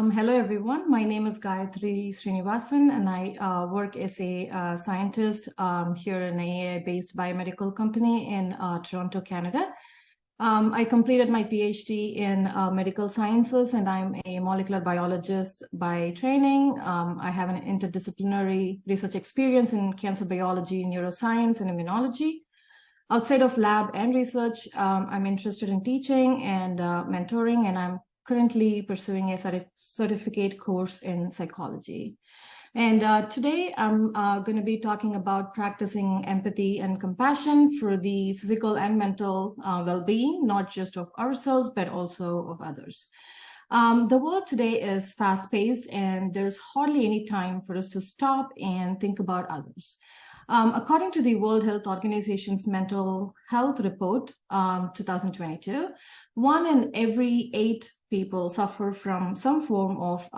Hello, everyone. My name is Gayatri Srinivasan, and I work as a scientist here in an AI-based biomedical company in Toronto, Canada. I completed my PhD in medical sciences, and I'm a molecular biologist by training. I have an interdisciplinary research experience in cancer biology, neuroscience, and immunology. Outside of lab and research, I'm interested in teaching and mentoring, and I'm currently pursuing a certificate course in psychology. And today I'm going to be talking about practicing empathy and compassion for the physical and mental well-being, not just of ourselves, but also of others. The world today is fast-paced, and there's hardly any time for us to stop and think about others. According to the World Health Organization's Mental Health Report 2022, 1 in every 8 people suffer from some form of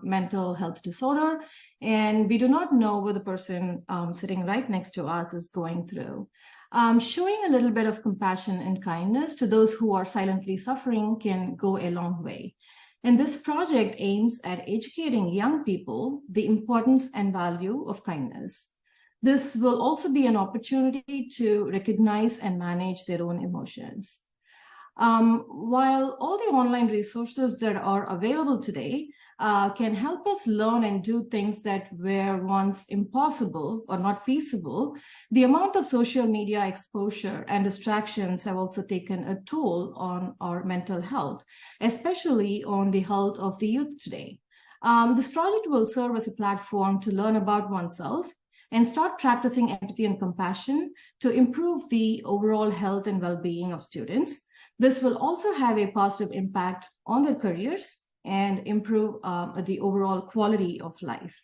mental health disorder, and we do not know what the person sitting right next to us is going through. Showing a little bit of compassion and kindness to those who are silently suffering can go a long way. And this project aims at educating young people the importance and value of kindness. This will also be an opportunity to recognize and manage their own emotions. While all the online resources that are available today can help us learn and do things that were once impossible or not feasible, the amount of social media exposure and distractions have also taken a toll on our mental health, especially on the health of the youth today. This project will serve as a platform to learn about oneself and start practicing empathy and compassion to improve the overall health and well-being of students. This will also have a positive impact on their careers and improve the overall quality of life.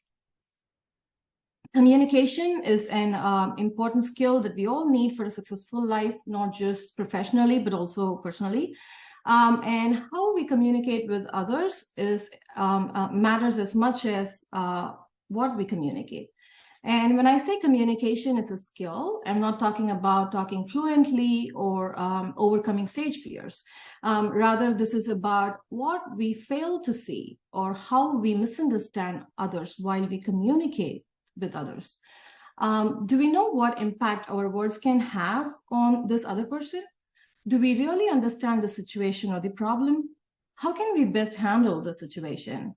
Communication is an important skill that we all need for a successful life, not just professionally, but also personally. And how we communicate with others matters as much as what we communicate. And when I say communication is a skill, I'm not talking about talking fluently or overcoming stage fears. Rather, this is about what we fail to see or how we misunderstand others while we communicate with others. Do we know what impact our words can have on this other person? Do we really understand the situation or the problem? How can we best handle the situation?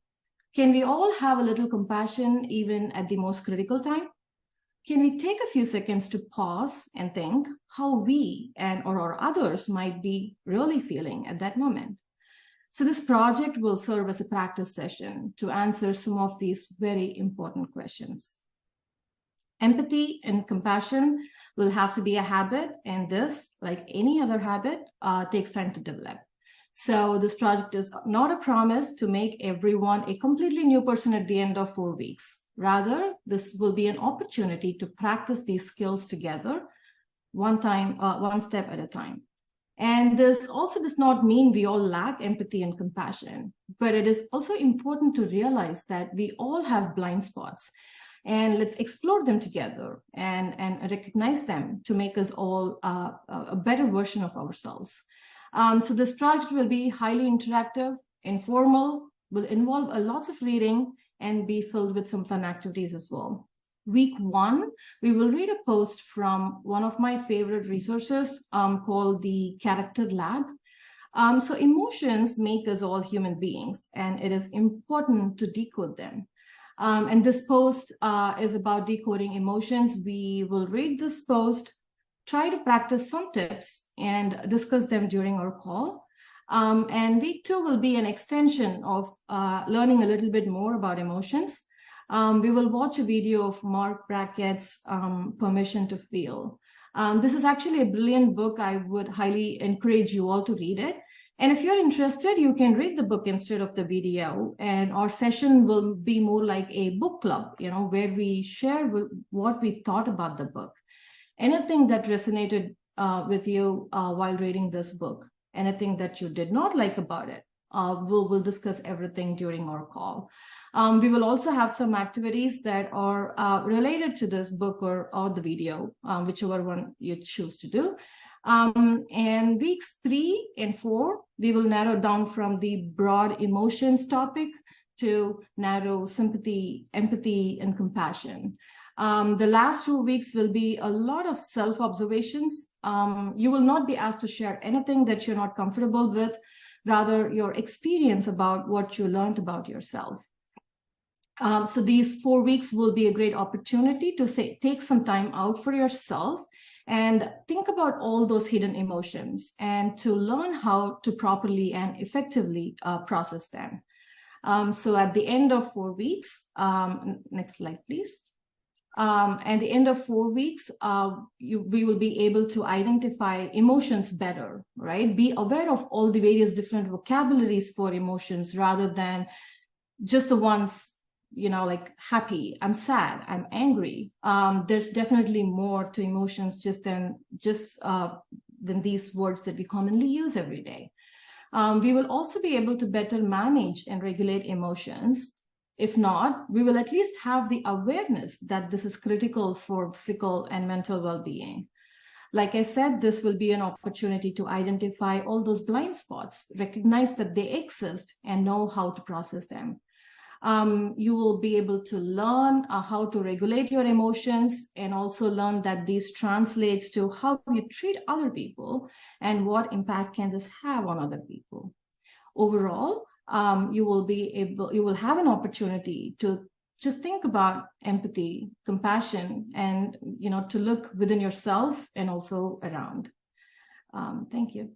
Can we all have a little compassion even at the most critical time? Can we take a few seconds to pause and think how we or others might be really feeling at that moment? So this project will serve as a practice session to answer some of these very important questions. Empathy and compassion will have to be a habit, and this, like any other habit, takes time to develop. So this project is not a promise to make everyone a completely new person at the end of 4 weeks. Rather, this will be an opportunity to practice these skills together, one step at a time. And this also does not mean we all lack empathy and compassion, but it is also important to realize that we all have blind spots, and let's explore them together and recognize them to make us all a better version of ourselves. So this project will be highly interactive, informal, will involve lots of reading, and be filled with some fun activities as well. Week 1, we will read a post from one of my favorite resources called the Character Lab. So emotions make us all human beings, and it is important to decode them. And this post is about decoding emotions. We will read this post, try to practice some tips, and discuss them during our call. And week 2 will be an extension of learning a little bit more about emotions. We will watch a video of Mark Brackett's Permission to Feel. This is actually a brilliant book. I would highly encourage you all to read it. And if you're interested, you can read the book instead of the video. And our session will be more like a book club, where we share what we thought about the book. Anything that resonated with you while reading this book, anything that you did not like about it, we'll discuss everything during our call. We will also have some activities that are related to this book or the video, whichever one you choose to do. And weeks 3 and 4, we will narrow down from the broad emotions topic to narrow sympathy, empathy, and compassion. The last 2 weeks will be a lot of self-observations. You will not be asked to share anything that you're not comfortable with, rather your experience about what you learned about yourself. So these 4 weeks will be a great opportunity to take some time out for yourself and think about all those hidden emotions and to learn how to properly and effectively process them. So at the end of 4 weeks, next slide, please. At the end of 4 weeks, we will be able to identify emotions better, right? Be aware of all the various different vocabularies for emotions rather than just the ones, like happy, I'm sad, I'm angry. There's definitely more to emotions than these words that we commonly use every day. We will also be able to better manage and regulate emotions. If not, we will at least have the awareness that this is critical for physical and mental well-being. Like I said, this will be an opportunity to identify all those blind spots, recognize that they exist, and know how to process them. You will be able to learn how to regulate your emotions and also learn that this translates to how you treat other people and what impact can this have on other people. Overall, you will have an opportunity to just think about empathy, compassion, and to look within yourself and also around. Thank you.